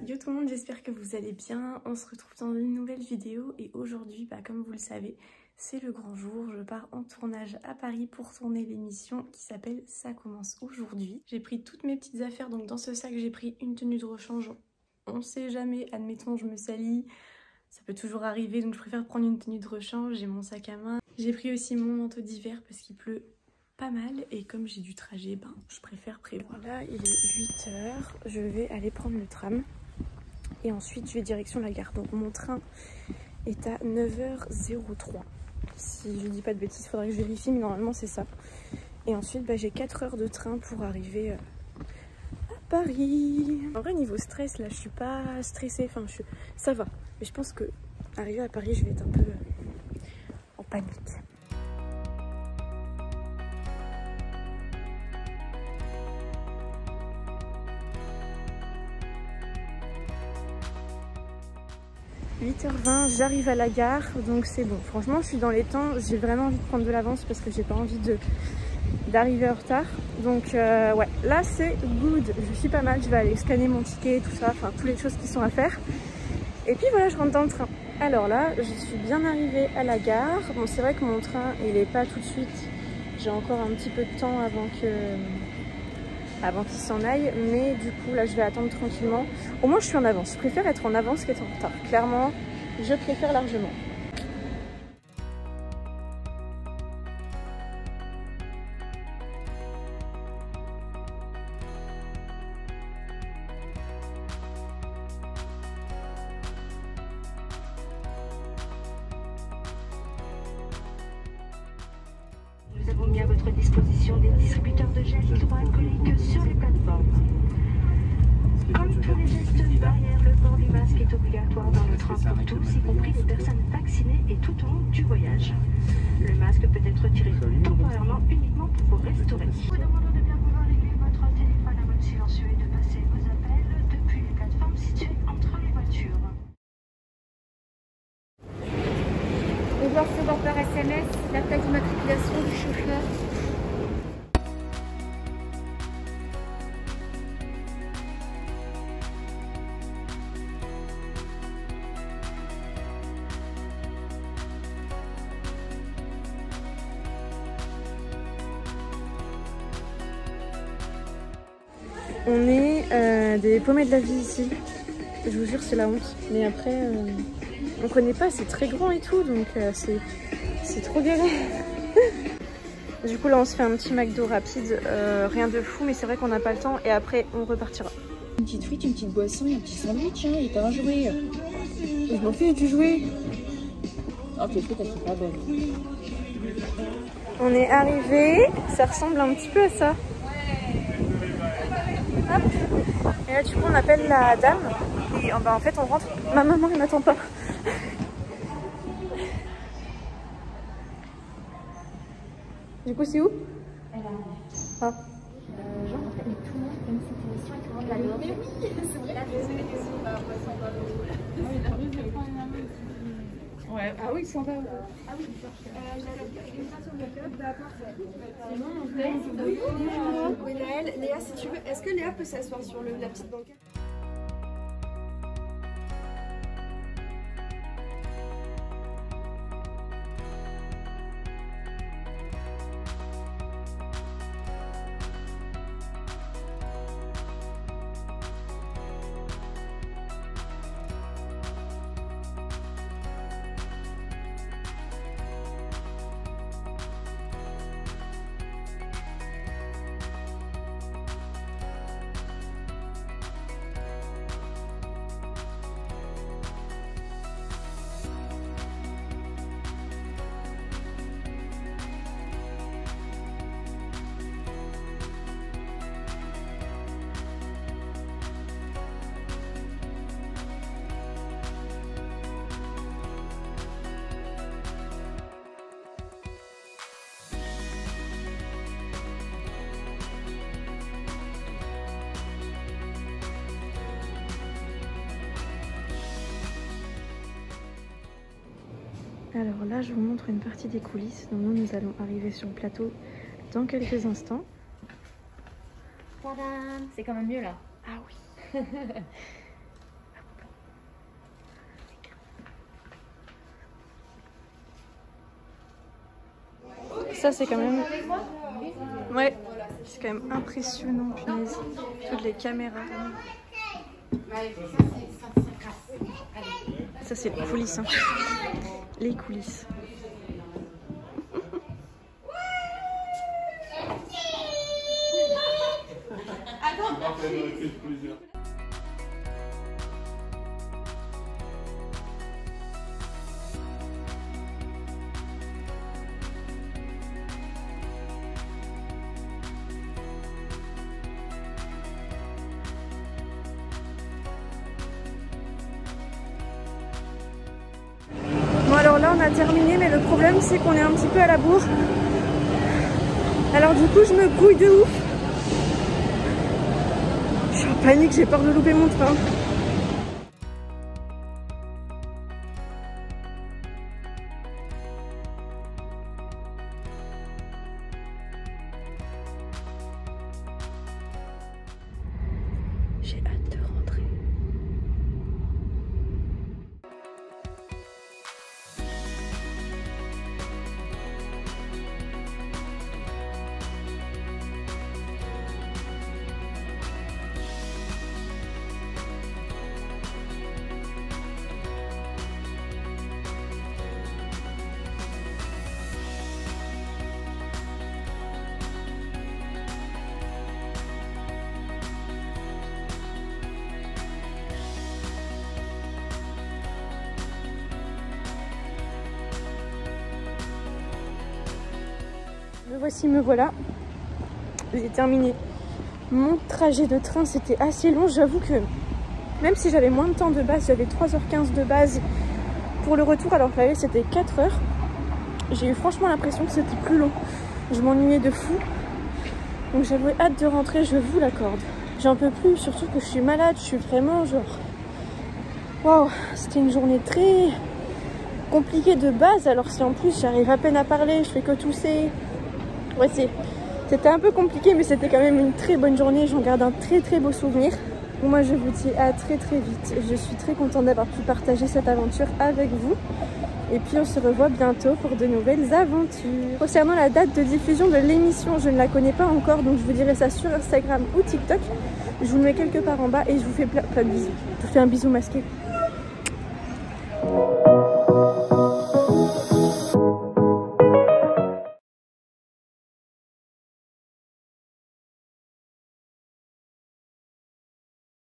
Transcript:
Yo tout le monde, j'espère que vous allez bien. On se retrouve dans une nouvelle vidéo et aujourd'hui, comme vous le savez, c'est le grand jour. Je pars en tournage à Paris pour tourner l'émission qui s'appelle Ça commence aujourd'hui. J'ai pris toutes mes petites affaires, donc dans ce sac j'ai pris une tenue de rechange. On sait jamais, admettons je me salis, ça peut toujours arriver, donc je préfère prendre une tenue de rechange. J'ai mon sac à main. J'ai pris aussi mon manteau d'hiver parce qu'il pleut pas mal et comme j'ai du trajet, je préfère prévoir. Là il est 8 h, je vais aller prendre le tram. Et ensuite, je vais direction la gare. Donc, mon train est à 9 h 03. Si je dis pas de bêtises, il faudrait que je vérifie, mais normalement, c'est ça. Et ensuite, j'ai 4 heures de train pour arriver à Paris. En vrai, niveau stress, là, je suis pas stressée. Enfin, ça va. Mais je pense que arriver à Paris, je vais être un peu en panique. « 8h20, j'arrive à la gare, donc c'est bon. Franchement, je suis dans les temps. J'ai vraiment envie de prendre de l'avance parce que j'ai pas envie d'arriver en retard. Donc ouais, là c'est good. Je suis pas mal. Je vais aller scanner mon ticket, tout ça, enfin toutes les choses qui sont à faire. Et puis voilà, je rentre dans le train. Alors là, je suis bien arrivée à la gare. Bon, c'est vrai que mon train, il est pas tout de suite. J'ai encore un petit peu de temps avant qu'il s'en aille, mais du coup là je vais attendre tranquillement. Au moins je suis en avance, je préfère être en avance qu'être en retard. Clairement, je préfère largement. Nous avons mis à votre disposition des distributeurs de gel hydroalcoolique sur les plateformes. Comme tous les gestes barrières, le port du masque est obligatoire dans le train pour tous, y compris les personnes vaccinées et tout au long du voyage. Le masque peut être retiré temporairement uniquement pour vous restaurer. Nous vous demandons de bien vouloir régler votre téléphone à mode silencieux et de passer vos appels depuis les plateformes situées entre les voitures. On doit recevoir par SMS la plaque d'immatriculation du chauffeur. On est des paumés de la vie ici. Je vous jure, c'est la honte. Mais après, on connaît pas, c'est très grand et tout, donc c'est trop galère. Du coup, là, on se fait un petit McDo rapide. Rien de fou, mais c'est vrai qu'on n'a pas le temps. Et après, on repartira. Une petite frite, une petite boisson, un petit sandwich, hein, et t'as un jouet. Je m'en fais du jouet. Oh, tes frites, elles sont pas bonnes. On est arrivé. Ça ressemble un petit peu à ça. Hop. Et là, du coup, on appelle la dame. Et en fait, on rentre. Ma maman, elle m'attend pas. Du coup, c'est où? Elle a ah. genre en fait, mais tout le monde aime cette émission et tout le monde l'adore. Mais oui, c'est vrai. La Ouais, ah oui, 100 €. Ah oui, oui, Naël, Léa, si tu veux, est-ce que Léa peut s'asseoir sur la petite banquette? Alors là, je vous montre une partie des coulisses. Donc nous allons arriver sur le plateau dans quelques instants. Tadam! C'est quand même mieux là. Ah oui. Ça c'est quand même... Ouais, c'est quand même impressionnant, punaise. Toutes les caméras. Ça c'est les coulisses. Hein. Les coulisses. Bon alors là on a terminé, mais le problème c'est qu'on est un petit peu à la bourre. Alors du coup je me grouille de ouf. Je suis en panique, j'ai peur de louper mon train. J'ai hâte de rentrer. Me voici, me voilà. J'ai terminé mon trajet de train, c'était assez long. J'avoue que même si j'avais moins de temps de base, j'avais 3h15 de base pour le retour alors que l'aller c'était 4h. J'ai eu franchement l'impression que c'était plus long. Je m'ennuyais de fou. Donc j'avais hâte de rentrer, je vous l'accorde. J'en peux plus, surtout que je suis malade, je suis vraiment genre... Waouh, c'était une journée très compliquée de base, alors si en plus j'arrive à peine à parler, je fais que tousser. Ouais, c'était un peu compliqué, mais c'était quand même une très bonne journée. J'en garde un très beau souvenir. Bon, moi, je vous dis à très vite. Je suis très contente d'avoir pu partager cette aventure avec vous. Et puis, on se revoit bientôt pour de nouvelles aventures. Concernant la date de diffusion de l'émission, je ne la connais pas encore, donc je vous dirai ça sur Instagram ou TikTok. Je vous le mets quelque part en bas et je vous fais plein de bisous. Je vous fais un bisou masqué.